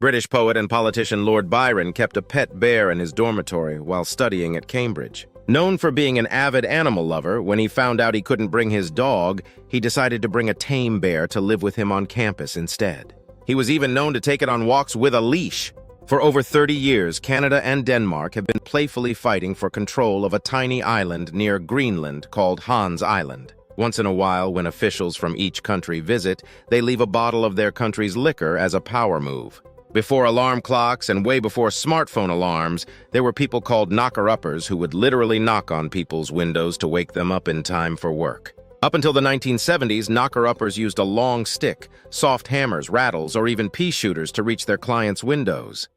British poet and politician Lord Byron kept a pet bear in his dormitory while studying at Cambridge. Known for being an avid animal lover, when he found out he couldn't bring his dog, he decided to bring a tame bear to live with him on campus instead. He was even known to take it on walks with a leash. For over 30 years, Canada and Denmark have been playfully fighting for control of a tiny island near Greenland called Hans Island. Once in a while, when officials from each country visit, they leave a bottle of their country's liquor as a power move. Before alarm clocks and way before smartphone alarms, there were people called knocker-uppers who would literally knock on people's windows to wake them up in time for work. Up until the 1970s, knocker-uppers used a long stick, soft hammers, rattles, or even pea shooters to reach their clients' windows.